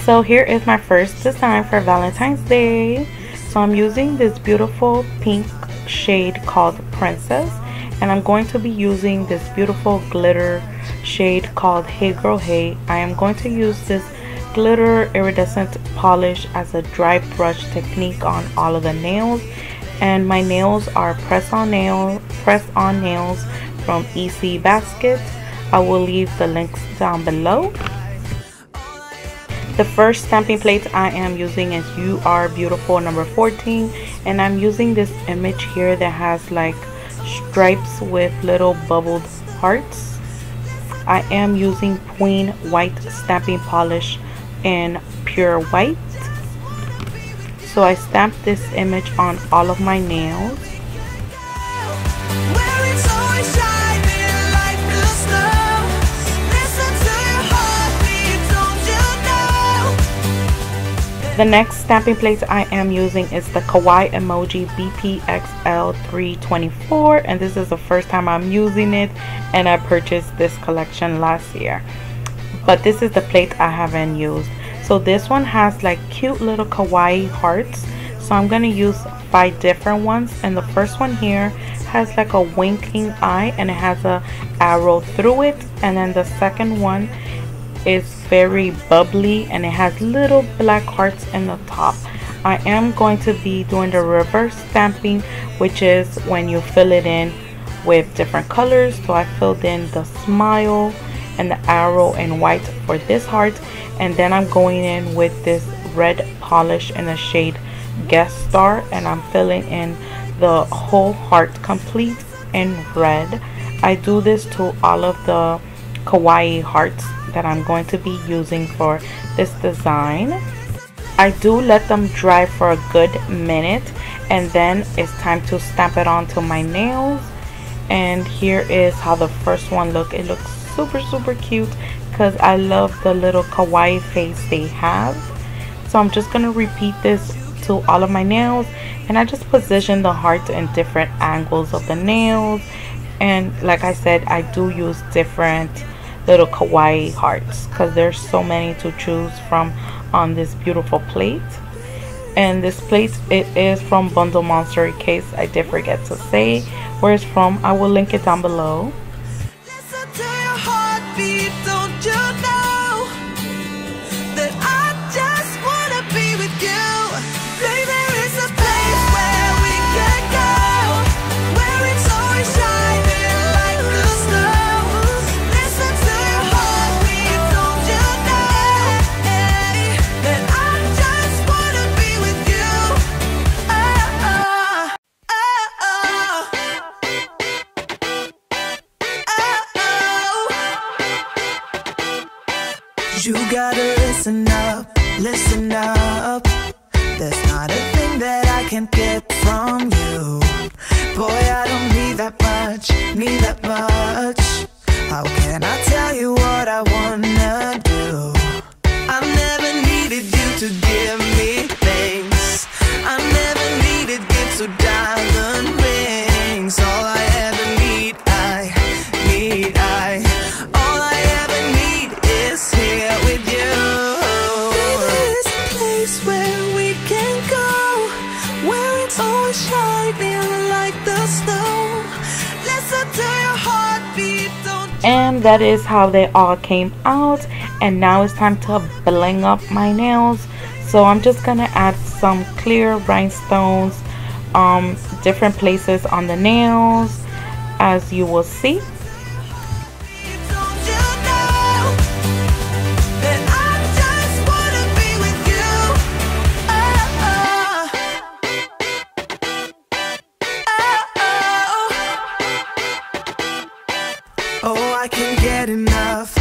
So here is my first design for Valentine's Day. So I'm using this beautiful pink shade called Princess, and I'm going to be using this beautiful glitter shade called Hey Girl Hey. I am going to use this glitter iridescent polish as a dry brush technique on all of the nails, and my nails are press on nails from EC Basket. I will leave the links down below. The first stamping plate I am using is You Are Beautiful number 14, and I'm using this image here that has like stripes with little bubbled hearts. I am using Queen White stamping polish in pure white. So I stamped this image on all of my nails. The next stamping plate I am using is the KAWAII emoji BPXL 324, and this is the first time I'm using it, and I purchased this collection last year. But this is the plate I haven't used. So this one has like cute little kawaii hearts, so I'm going to use 5 different ones, and the first one here has like a winking eye and it has a arrow through it, and then the second one is very bubbly and it has little black hearts in the top. I am going to be doing the reverse stamping, which is when you fill it in with different colors. So I filled in the smile and the arrow in white for this heart, and then I'm going in with this red polish in the shade Guest Star, and I'm filling in the whole heart complete in red. I do this to all of the kawaii hearts that I'm going to be using for this design. I do let them dry for a good minute, and then it's time to stamp it onto my nails. And here is how the first one looks. It looks super cute because I love the little kawaii face they have. So I'm just gonna repeat this to all of my nails, and I just position the heart in different angles of the nails. And like I said, I do use different little kawaii hearts because there's so many to choose from on this beautiful plate. And this plate, it is from Bundle Monster, in case I did forget to say where it's from. I will link it down below. Listen to your heartbeat, don't you know that I just wanna be with you? Baby, there is a place where we can go, where it's always shining like the snow. Listen to your heartbeat, don't you know that I just wanna be with you? You gotta listen up. There's not a thing that I can't get from you. Boy, I don't need that much. How can I tell you what I wanna do? I never needed you to give me things. I never needed gifts or diamond rings. All I ever need, all I ever need is here with you. There's a place where we can go, where it's always shining like the snow. Listen to your heartbeat, don't you? And that is how they all came out. And now it's time to bling up my nails. So I'm just gonna add some clear rhinestones different places on the nails, as you will see. Oh, I can't get enough.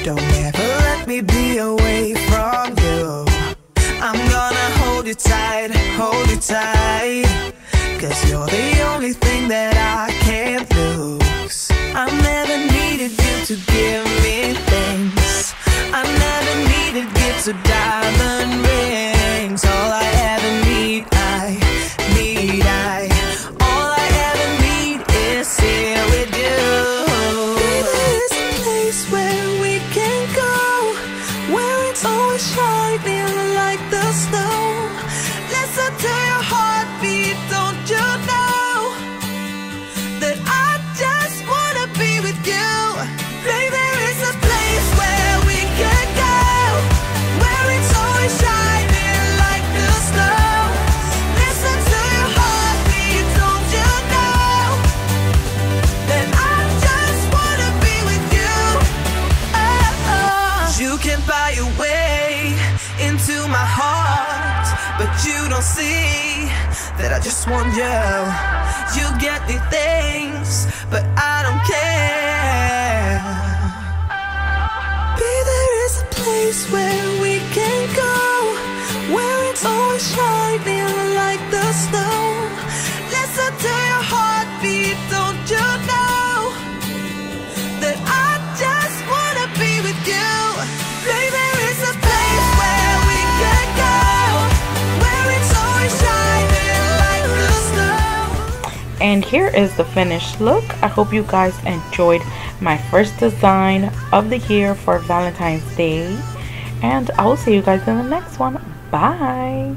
Don't ever let me be away from you. I'm gonna hold you tight, 'cause you're the only thing that I can't lose. I never needed you to give me things. I never needed gifts or diamond rings. All I ever need, all I ever need is here with you. There's a place where we can go, see that I just want you. You get me things, but I don't care. Baby, there is a place where we can go, where it's always shining like the snow. Listen to your heartbeat, don't you know that I just wanna be with you. Baby, there is a place where we can go, where it's always shining like the snow. And here is the finished look. I hope you guys enjoyed my first design of the year for Valentine's Day, and I will see you guys in the next one. Bye.